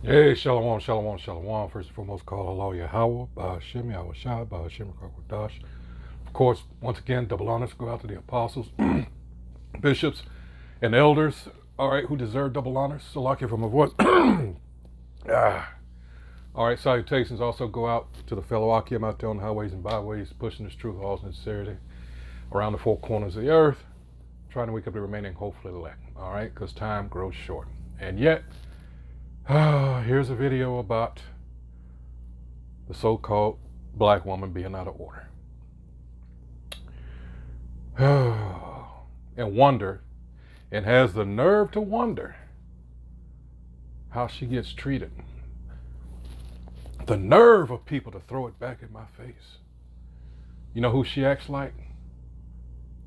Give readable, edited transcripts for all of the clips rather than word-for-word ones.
Hey, shalom, shalom, shalom. First and foremost, call Allah Yahweh, Ba'ashem, Yahweh Shai, Ba'ashem, Dash. Of course, once again, double honors go out to the apostles, bishops, and elders, all right, who deserve double honors. So, lucky for my voice. Ah. All right, salutations also go out to the fellow Akim out there on the highways and byways, pushing this truth, all sincerity, around the four corners of the earth, trying to wake up the remaining hopefully elect, all right, because time grows short. And yet, here's a video about the so-called black woman being out of order. And wonder, and has the nerve to wonder how she gets treated. The nerve of people to throw it back in my face. You know who she acts like?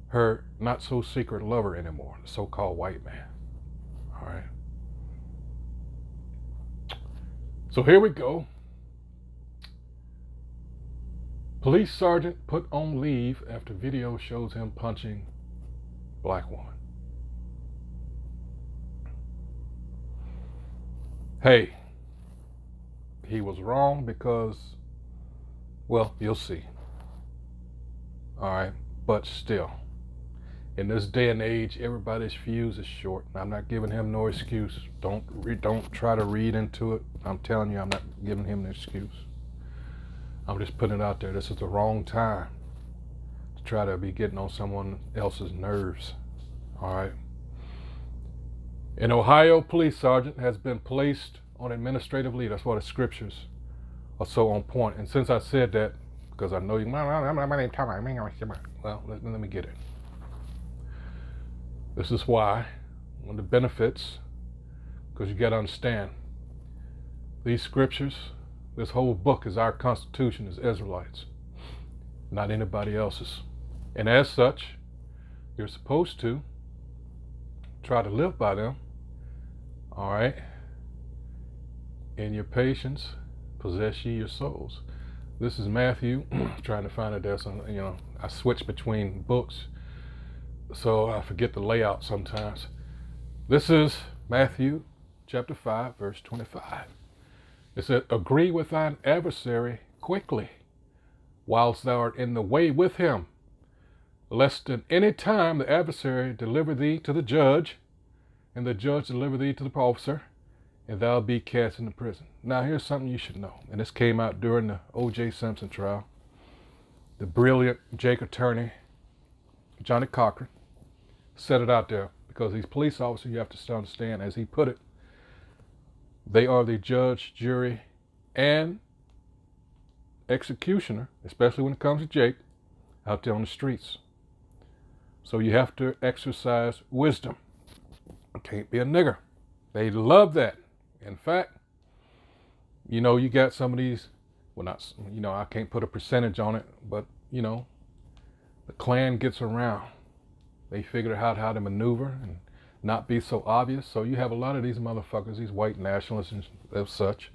Her not so secret lover anymore, the so-called white man. All right. So here we go. Police sergeant put on leave after video shows him punching black woman. Hey, he was wrong because, well, you'll see. All right, but still, in this day and age, everybody's fuse is short. I'm not giving him no excuse. Don't try to read into it. I'm telling you, I'm not giving him an excuse. I'm just putting it out there. This is the wrong time to try to be getting on someone else's nerves. All right. An Ohio police sergeant has been placed on administrative leave. That's why the scriptures are so on point. And since I said that, because I know you, well, let me get it. This is why, one of the benefits, because you got to understand, these scriptures, this whole book is our constitution as Israelites, not anybody else's. And as such, you're supposed to try to live by them, all right? In your patience, possess ye your souls. This is Matthew, trying to find it there. So, I switch between books, so I forget the layout sometimes. This is Matthew chapter 5, verse 25. It said, agree with thine adversary quickly, whilst thou art in the way with him, lest at any time the adversary deliver thee to the judge, and the judge deliver thee to the officer, and thou be cast into prison. Now here's something you should know, and this came out during the O.J. Simpson trial. The brilliant Jake attorney, Johnny Cochran, set it out there, because these police officers, you have to understand, as he put it, they are the judge, jury, and executioner, especially when it comes to Jake, out there on the streets. So you have to exercise wisdom. You can't be a nigger. They love that. In fact, you got some of these, well, not, I can't put a percentage on it, but, the Klan gets around. They figure out how to maneuver and not be so obvious. So you have a lot of these motherfuckers, these white nationalists and such,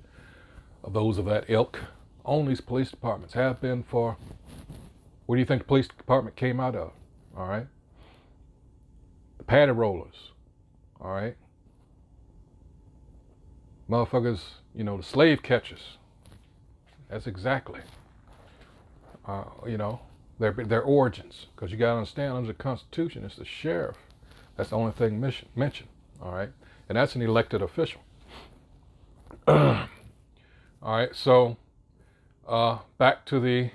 those of that ilk, own these police departments, have been for, where do you think the police department came out of? All right. The patty rollers. All right. Motherfuckers, the slave catchers. That's exactly, their origins. Because you got to understand, under the Constitution, it's the sheriff. That's the only thing mentioned, all right? And that's an elected official. All right, so back to the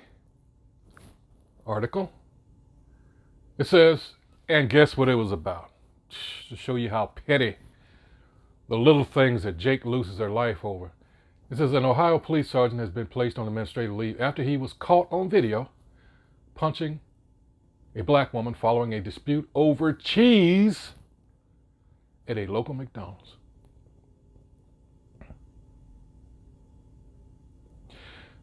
article. It says, and guess what it was about? To show you how petty the little things that Jake loses their life over. It says, an Ohio police sergeant has been placed on administrative leave after he was caught on video punching a black woman following a dispute over cheese at a local McDonald's.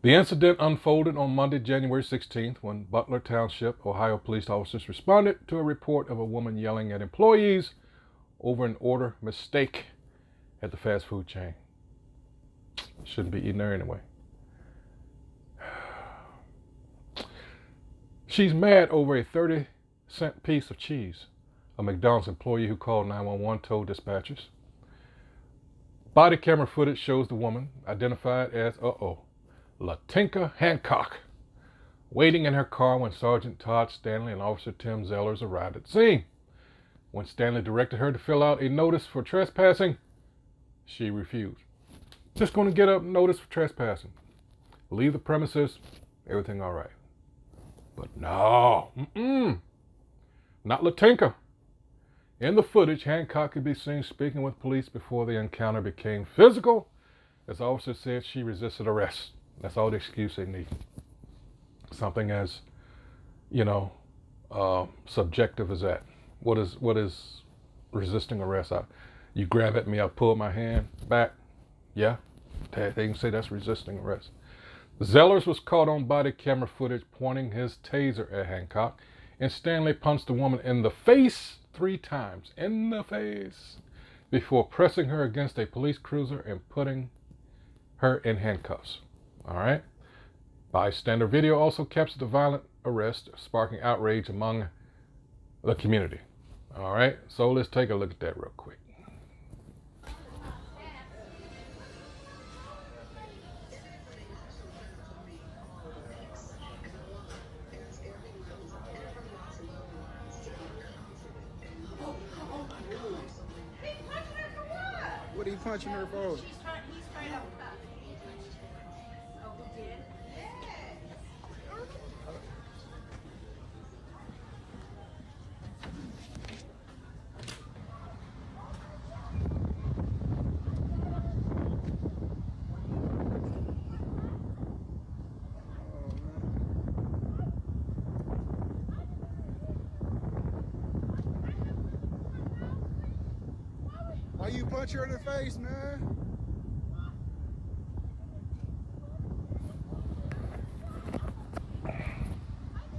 The incident unfolded on Monday, January 16th, when Butler Township, Ohio police officers responded to a report of a woman yelling at employees over an order mistake at the fast food chain. Shouldn't be eating there anyway. She's mad over a 30-cent piece of cheese. A McDonald's employee who called 911 told dispatchers. Body camera footage shows the woman, identified as, Latinka Hancock, waiting in her car when Sergeant Todd Stanley and Officer Tim Zellers arrived at the scene. When Stanley directed her to fill out a notice for trespassing, she refused. Just going to get a notice for trespassing. Leave the premises, everything all right. But no, not Latinka. In the footage, Hancock could be seen speaking with police before the encounter became physical. As officers said, she resisted arrest. That's all the excuse they need. Something as, subjective as that. What is resisting arrest? You grab at me, I pull my hand back. Yeah, they can say that's resisting arrest. Zellers was caught on body camera footage pointing his taser at Hancock, and Stanley punched the woman in the face 3 times, in the face, before pressing her against a police cruiser and putting her in handcuffs. All right. Bystander video also captured the violent arrest, sparking outrage among the community. All right. So let's take a look at that real quick. What are you punching her for? He's straight up cut. Oh, who did? Why you punch her in the face, man?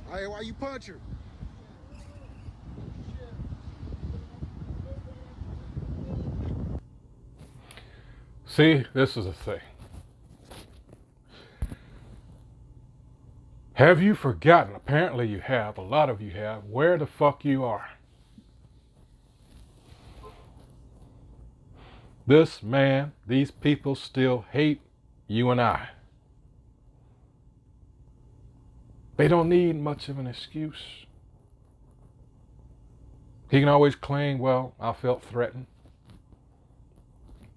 Hey, why you punch her? See, this is a thing. Have you forgotten? Apparently you have. A lot of you have. Where the fuck you are. This man, these people still hate you and I. They don't need much of an excuse. He can always claim, well, I felt threatened.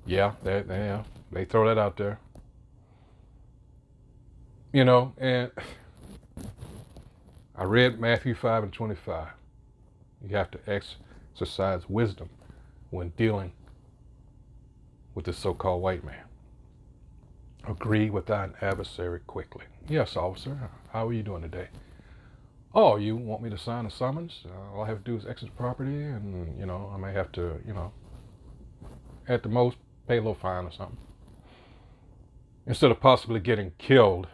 Yeah, they throw that out there. And I read Matthew 5:25. You have to exercise wisdom when dealing with this so-called white man. Agree with thine adversary quickly. Yes, officer. How are you doing today? Oh, you want me to sign a summons? All I have to do is exit the property, and I may have to, at the most, pay a little fine or something. Instead of possibly getting killed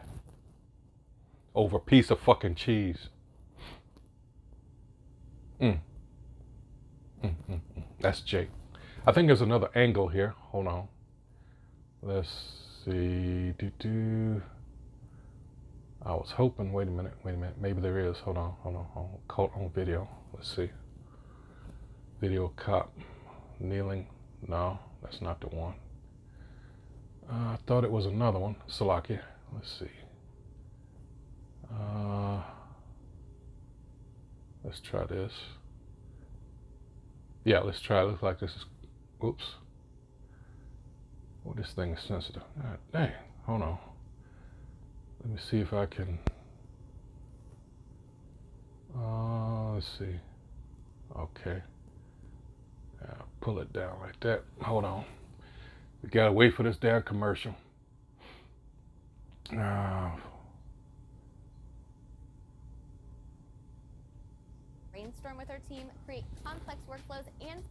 over a piece of fucking cheese. That's Jake. I think there's another angle here. Hold on. Let's see. I was hoping. Wait a minute. Maybe there is. Hold on. Caught on video. Let's see. Video cop kneeling. No, that's not the one. I thought it was another one. Salakia. Let's see. Let's try this. Yeah, let's try it. Looks like this is. Oops. Oh, this thing is sensitive. God dang. Hold on. Let me see if I can. Let's see. Okay. Pull it down like that. Hold on. We gotta wait for this damn commercial. Brainstorm with our team, create complex workflows, and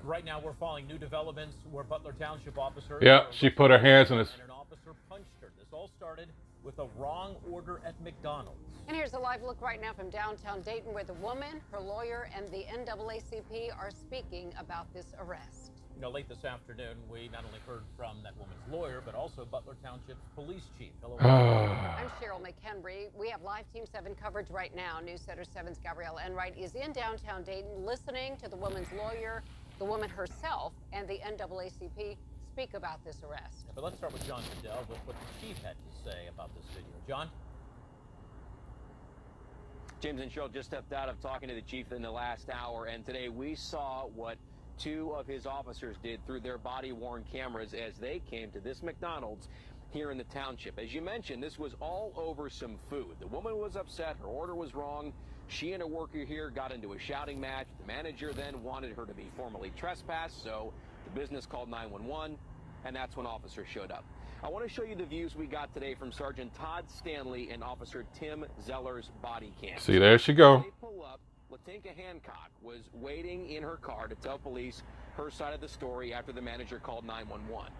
right now we're following new developments where Butler Township officers. Yeah, she put her hands in his. And an officer punched her. This all started with a wrong order at McDonald's. And here's a live look right now from downtown Dayton, where the woman, her lawyer, and the NAACP are speaking about this arrest. Late this afternoon, we not only heard from that woman's lawyer, but also Butler Township's police chief. Hello. I'm Cheryl McHenry. We have live Team 7 coverage right now. News Center 7's Gabrielle Enright is in downtown Dayton listening to the woman's lawyer The woman herself and the NAACP speak about this arrest. But let's start with John Fidel with what the chief had to say about this video. John? James and Cheryl just stepped out of talking to the chief in the last hour, and today we saw what two of his officers did through their body-worn cameras as they came to this McDonald's here in the township. As you mentioned, this was all over some food. The woman was upset. Her order was wrong. She and a worker here got into a shouting match. The manager then wanted her to be formally trespassed, so the business called 911, and that's when officers showed up. I want to show you the views we got today from Sergeant Todd Stanley and Officer Tim Zeller's body cam. See, there she go. They pull up. Latinka Hancock was waiting in her car to tell police her side of the story after the manager called 911.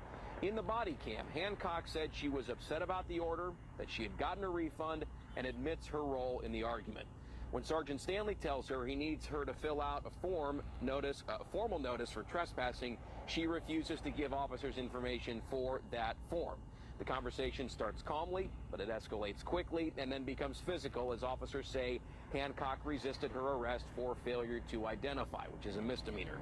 In the body cam, Hancock said she was upset about the order, that she had gotten a refund, and admits her role in the argument. When Sergeant Stanley tells her he needs her to fill out a formal notice for trespassing, she refuses to give officers information for that form. The conversation starts calmly, but it escalates quickly and then becomes physical as officers say Hancock resisted her arrest for failure to identify, which is a misdemeanor.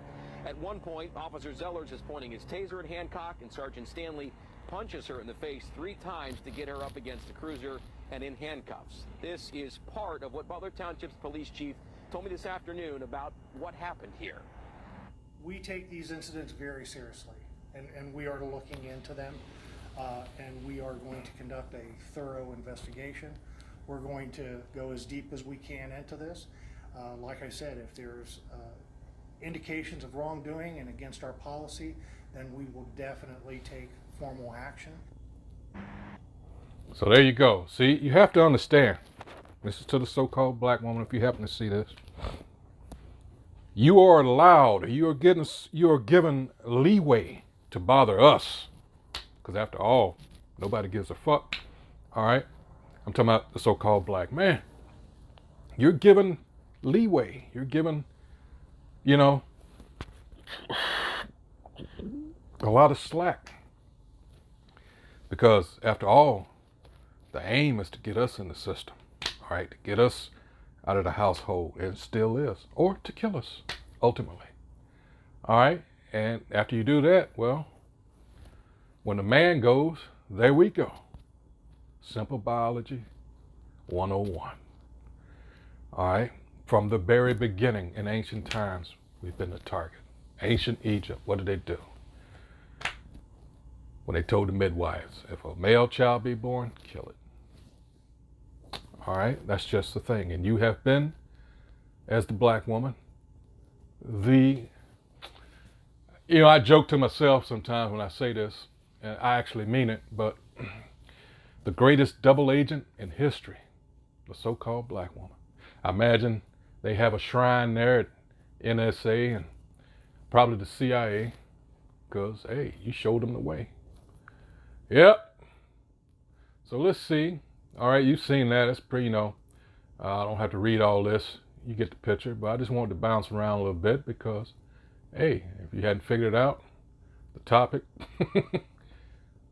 At one point, Officer Zellers is pointing his taser at Hancock, and Sergeant Stanley punches her in the face 3 times to get her up against the cruiser and in handcuffs. This is part of what Butler Township's police chief told me this afternoon about what happened here. We take these incidents very seriously, and we are looking into them, and we are going to conduct a thorough investigation. We're going to go as deep as we can into this. Like I said, if there's indications of wrongdoing and against our policy, then we will definitely take formal action. So there you go. See, you have to understand. This is to the so-called black woman, if you happen to see this. You are allowed, you are given leeway to bother us. Because after all, nobody gives a fuck. All right? I'm talking about the so-called black man. You're given leeway. You're given, you know, a lot of slack. Because after all, the aim is to get us in the system. All right? To get us out of the household. And it still is. Or to kill us, ultimately. All right? And after you do that, well, when the man goes, there we go. Simple biology 101. All right? From the very beginning in ancient times, we've been the target. Ancient Egypt, what did they do? When they told the midwives, if a male child be born, kill it. All right? That's just the thing. And you have been, as the black woman, I joke to myself sometimes when I say this, and I actually mean it, but the greatest double agent in history, the so-called black woman. I imagine they have a shrine there at NSA and probably the CIA, because, hey, you showed them the way. Yep. So let's see. All right, you've seen that. It's pretty, I don't have to read all this. You get the picture, but I just wanted to bounce around a little bit because, hey, if you hadn't figured it out, the topic,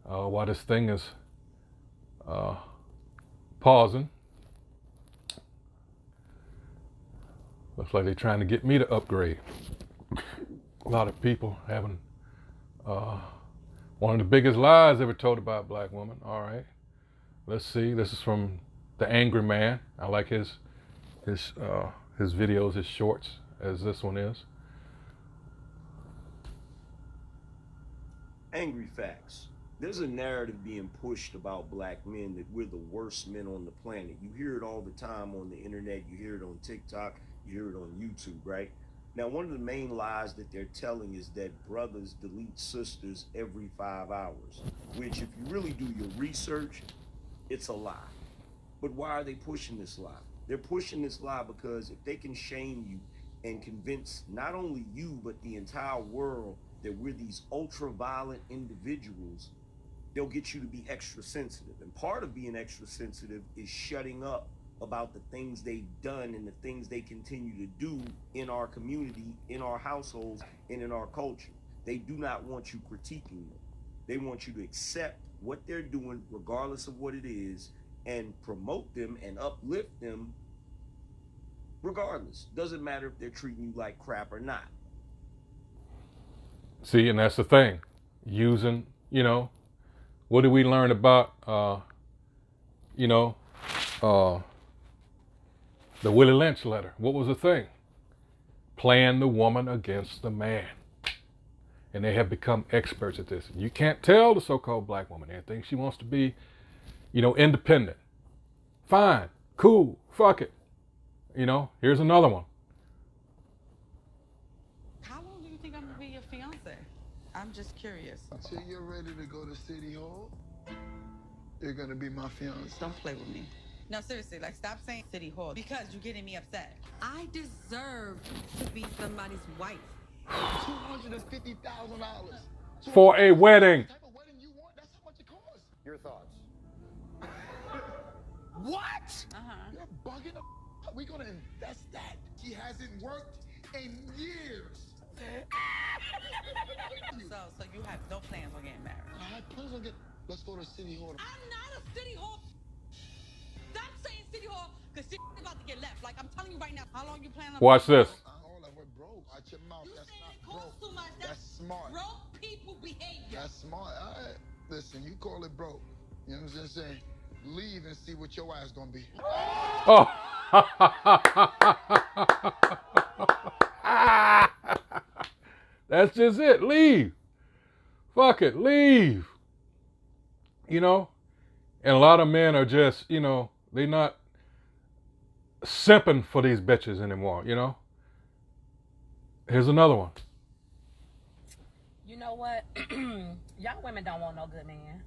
while this thing is pausing, looks like they're trying to get me to upgrade. A lot of people having one of the biggest lies ever told about a black woman. All right, let's see. This is from the Angry Man. I like his videos, his shorts, as this one is. Angry facts. There's a narrative being pushed about black men that we're the worst men on the planet. You hear it all the time on the internet. You hear it on TikTok. You hear it on YouTube, right? Now, one of the main lies that they're telling is that brothers delete sisters every 5 hours, which if you really do your research, it's a lie. But why are they pushing this lie? They're pushing this lie because if they can shame you and convince not only you, but the entire world that we're these ultra-violent individuals, they'll get you to be extra sensitive. And part of being extra sensitive is shutting up about the things they've done and the things they continue to do in our community, in our households, and in our culture. They do not want you critiquing them. They want you to accept what they're doing, regardless of what it is, and promote them and uplift them regardless. Doesn't matter if they're treating you like crap or not. See, and that's the thing. Using, what did we learn about, the Willie Lynch letter? What was the thing? Playing the woman against the man. And they have become experts at this. You can't tell the so-called black woman anything. She wants to be, independent. Fine, cool, fuck it. Here's another one. How long do you think I'm gonna be your fiance? I'm just curious. Until you're ready to go to City Hall, you're gonna be my fiance. Don't play with me. No, seriously, stop saying City Hall because you're getting me upset. I deserve to be somebody's wife. $250,000. For a wedding. The type of wedding you want, that's how much it costs. Your thoughts? What? Uh-huh. You're bugging the. We're gonna invest that. She hasn't worked in years. So you have no plans on getting married? I had plans on let's go to City Hall. I'm not a City Hall. Stop saying City Hall, because shit about to get left. I'm telling you right now, how long you plan on... Watch this. All that word broke. Watch your mouth. You That's saying not it costs broke. too much. That's smart. Broke people behavior. That's smart. All right. Listen, you call it broke. You know what I'm saying? Leave and see what your ass gonna be. Oh. That's just it. Leave. Fuck it. Leave. And a lot of men are just, they're not simping for these bitches anymore, Here's another one. You know what? Y'all women don't want no good man.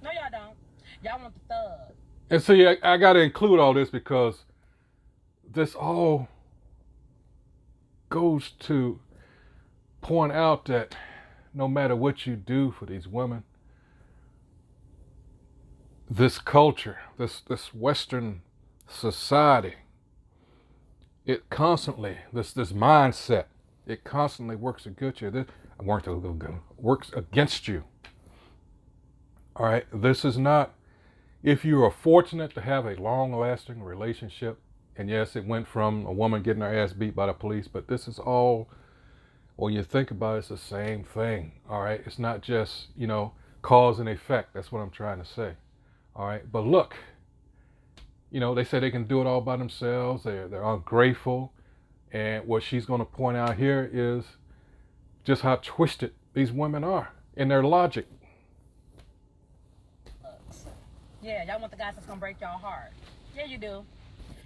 No, y'all don't. Y'all want the thug. And see, I got to include all this because this all goes to point out that no matter what you do for these women, this culture, this Western society, it constantly, this mindset, it constantly works against you. Works against you. All right, this is not, if you are fortunate to have a long-lasting relationship, and yes, it went from a woman getting her ass beat by the police, but this is all, when you think about it, it's the same thing. All right, it's not just, cause and effect. That's what I'm trying to say. All right, but look, they say they can do it all by themselves. They're ungrateful. And what she's going to point out here is just how twisted these women are in their logic. Yeah, y'all want the guys that's gonna break y'all heart. Yeah, you do.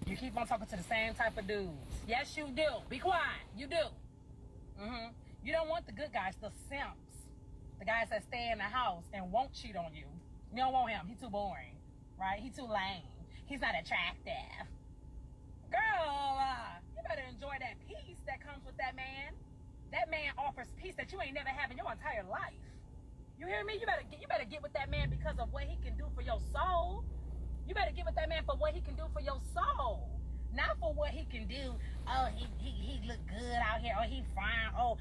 You keep on talking to the same type of dudes. Yes, you do. Be quiet. You do. You don't want the good guys, the simps. The guys that stay in the house and won't cheat on you. You don't want him. He's too boring, right? He's too lame. He's not attractive. Girl, you better enjoy that peace that comes with that man. That man offers peace that you ain't never had in your entire life. You hear me? You better get with that man because of what he can do for your soul. You better get with that man for what he can do for your soul. Not for what he can do. Oh, he look good out here. Oh, he fine. Oh,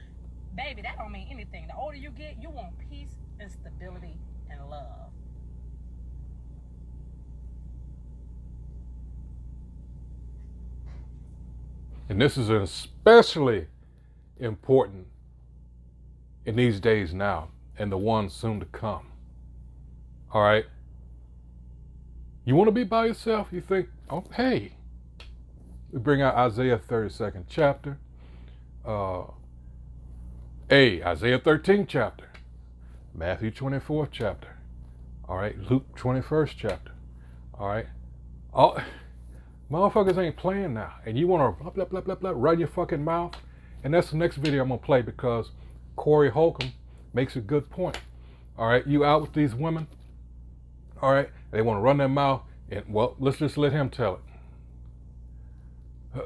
baby, that don't mean anything. The older you get, you want peace and stability and love. And this is especially important in these days now and the ones soon to come. All right? You want to be by yourself? You think, oh, hey. We bring out Isaiah 32nd chapter. Isaiah 13th chapter. Matthew 24th chapter. All right? Luke 21st chapter. All right? Motherfuckers ain't playing now. And you want to blah, blah, blah, blah, blah, run your fucking mouth. And that's the next video I'm going to play because Corey Holcomb makes a good point. All right, you out with these women. All right, they want to run their mouth. And, well, let's just let him tell it. I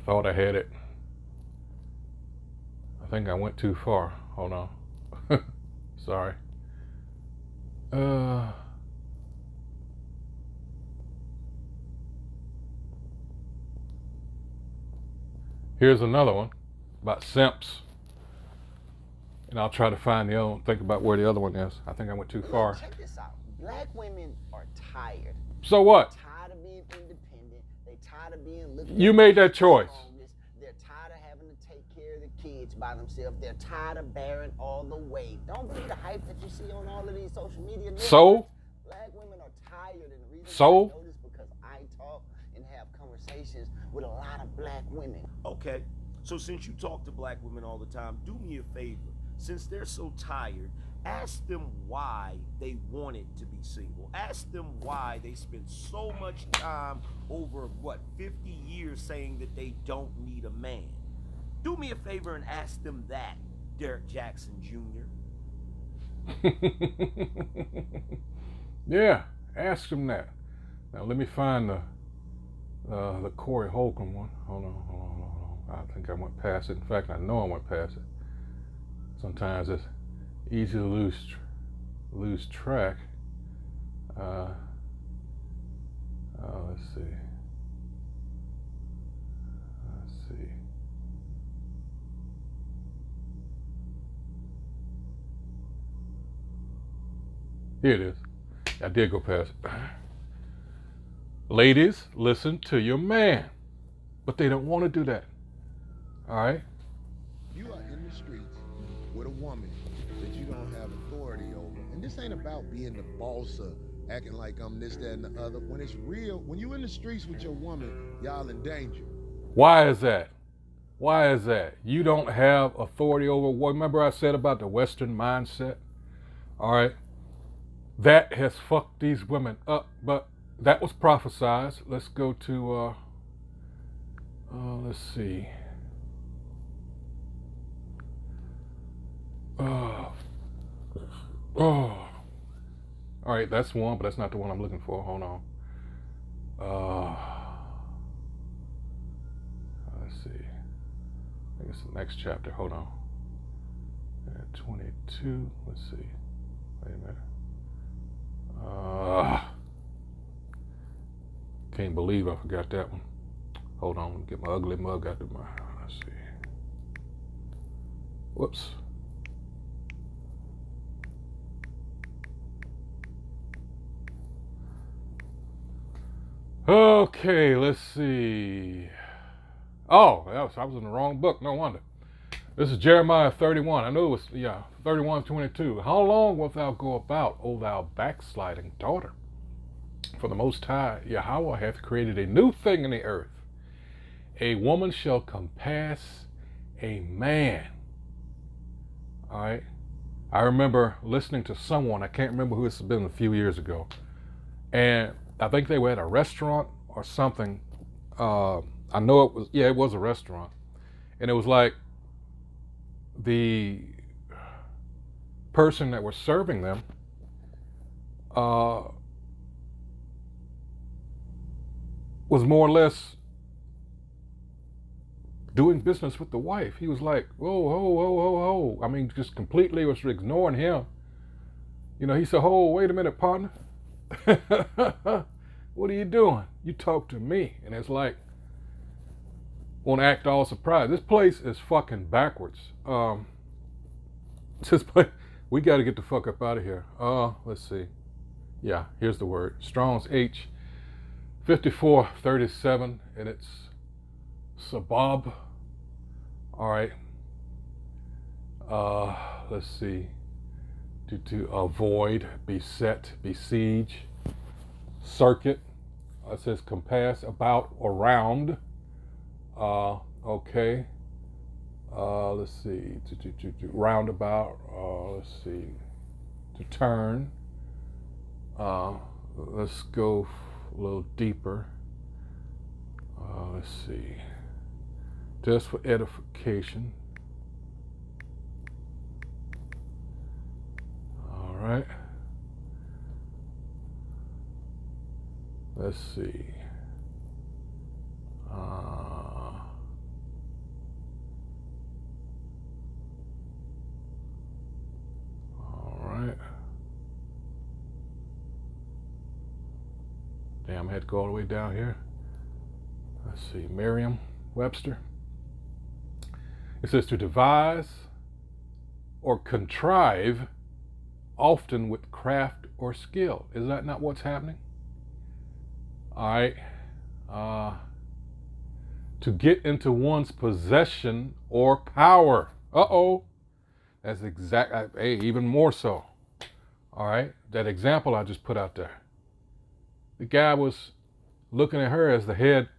thought I had it. I think I went too far. Hold on. Sorry. Here's another one about simps. And I'll try to find the other one, think about where the other one is. I think I went too far. Check this out. Black women are tired. So what? They're tired of being independent. They're tired of being looked You made that choice. They're tired of having to take care of the kids by themselves. They're tired of bearing all the weight. Don't believe the hype that you see on all of these social media networks. So? Black women are tired, and the reason So? why I know this because I talk and have conversations with a lot of black women. Okay, so since you talk to black women all the time, do me a favor. Since they're so tired, ask them why they wanted to be single. Ask them why they spent so much time over, 50 years saying that they don't need a man. Do me a favor and ask them that, Derek Jackson Jr. Yeah, ask them that. Now let me find the Corey Holcomb one. Hold on. I think I went past it. In fact, I know I went past it. Sometimes it's easy to lose track. Let's see. Here it is. I did go past it. Ladies, listen to your man. But they don't want to do that. All right? You are in the streets with a woman that you don't have authority over. And this ain't about being the boss or acting like I'm this, that, and the other. When it's real, when you in the streets with your woman, y'all in danger. Why is that? Why is that? You don't have authority over what? Remember I said about the Western mindset? All right? That has fucked these women up, but that was prophesied. Let's go to, let's see. All right, that's one, but that's not the one I'm looking for. Hold on. Let's see. I think it's the next chapter. Hold on. 22. Let's see. Wait a minute. Can't believe I forgot that one. Hold on, let me get my ugly mug out of my. Let's see. Whoops. Okay, let's see. Oh, I was in the wrong book. No wonder. This is Jeremiah 31. I knew it was, 31:22. How long wilt thou go about, O thou backsliding daughter? For the Most High Yahweh hath created a new thing in the earth. A woman shall compass a man. All right. I remember listening to someone, I can't remember who, this has been a few years ago, and I think they were at a restaurant or something. I know it was a restaurant. And it was like the person that was serving them was more or less doing business with the wife. He was like, whoa. I mean, just completely was ignoring him. You know, he said, oh, wait a minute, partner. What are you doing? You talk to me. And it's like, won't act all surprised. This place is fucking backwards. This place, we got to get the fuck up out of here. Let's see. Yeah, here's the word. Strong's H 5437, and it's sabab. All right. Let's see. To avoid, beset, besiege, circuit. It says compass, about, around. Okay. Let's see. Roundabout. Let's see. To turn. Let's go a little deeper. Let's see. Just for edification. All right. Let's see. All right. Damn, I had to go all the way down here. Let's see. Merriam-Webster. It says to devise or contrive, often with craft or skill. Is that not what's happening? All right. To get into one's possession or power. Uh-oh. That's exact. Hey, even more so. All right. That example I just put out there. The guy was looking at her as the head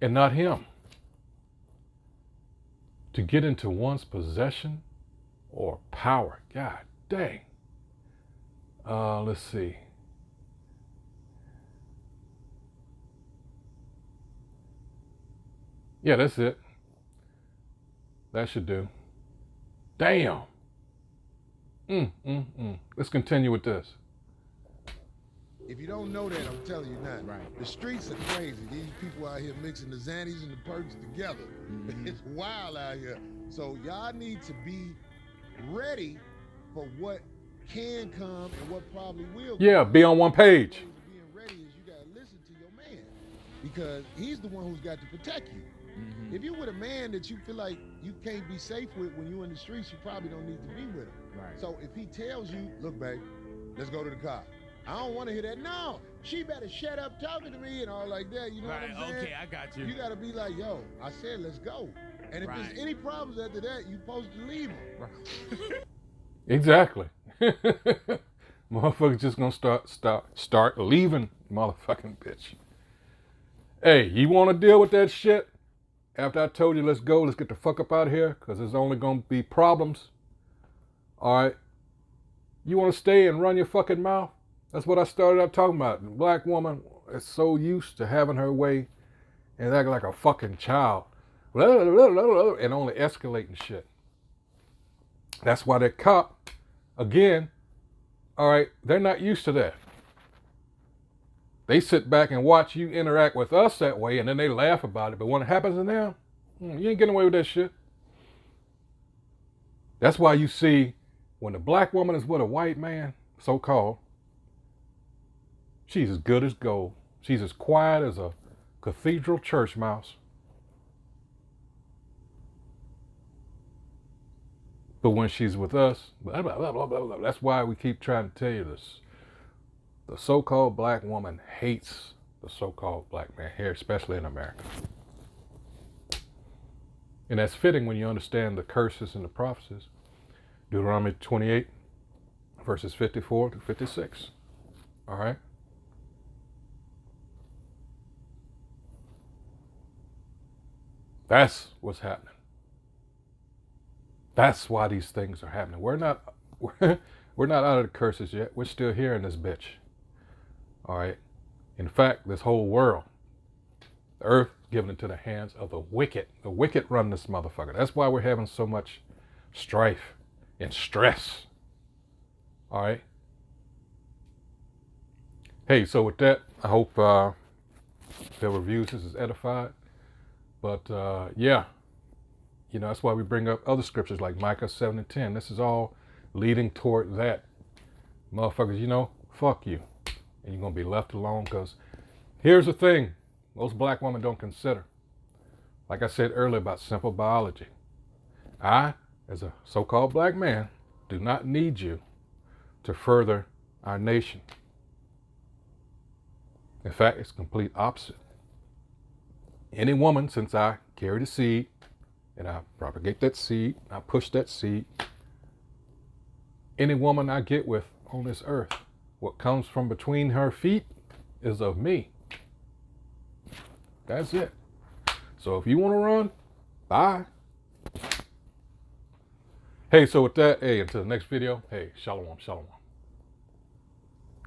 and not him. To get into one's possession or power. God dang. Let's see. Yeah, that's it. That should do. Damn. Let's continue with this. If you don't know that, I'm telling you now. Right. The streets are crazy. These people out here mixing the Xannies and the perks together. It's wild out here. So y'all need to be ready for what can come and what probably will come. Yeah, be on one page. Being ready is you gotta listen to your man, because he's the one who's got to protect you. If you're with a man that you feel like you can't be safe with when you're in the streets, you probably don't need to be with him. Right. So if he tells you, look, babe, let's go to the car. I don't want to hear that. No, she better shut up talking to me and all like that. You know what I'm saying? Okay, I got you. You got to be like, yo, I said let's go. And if there's any problems after that, you're supposed to leave him. Right. Exactly. Motherfuckers just gonna start leaving, motherfucking bitch. Hey, you want to deal with that shit? After I told you, let's go, let's get the fuck up out of here, because there's only going to be problems. All right? You want to stay and run your fucking mouth? That's what I started out talking about. The black woman is so used to having her way and acting like a fucking child. And only escalating shit. That's why that cop, again, all right, they're not used to that. They sit back and watch you interact with us that way, and then they laugh about it. But when it happens to them, you ain't getting away with that shit. That's why you see when a black woman is with a white man, so-called, she's as good as gold. She's as quiet as a cathedral church mouse. But when she's with us, blah, blah, blah, blah, blah, blah. That's why we keep trying to tell you this. The so-called black woman hates the so-called black man here, especially in America. And that's fitting when you understand the curses and the prophecies. Deuteronomy 28, verses 54 to 56. All right? That's what's happening. That's why these things are happening. We're not out of the curses yet. We're still here in this bitch. All right. In fact, this whole world, the earth is given into the hands of the wicked. The wicked run this motherfucker. That's why we're having so much strife and stress. All right. Hey, so with that, I hope whoever reviews this is edified. But yeah, you know, that's why we bring up other scriptures like Micah 7 and 10. This is all leading toward that. Motherfuckers, you know, fuck you. And you're going to be left alone, because here's the thing most black women don't consider. Like I said earlier about simple biology. I, as a so-called black man, do not need you to further our nation. In fact, it's the complete opposite. Any woman, since I carry the seed, and I propagate that seed, I push that seed, any woman I get with on this earth, what comes from between her feet is of me. That's it. So if you want to run, bye. Hey, so with that, hey, until the next video, hey, shalom, shalom.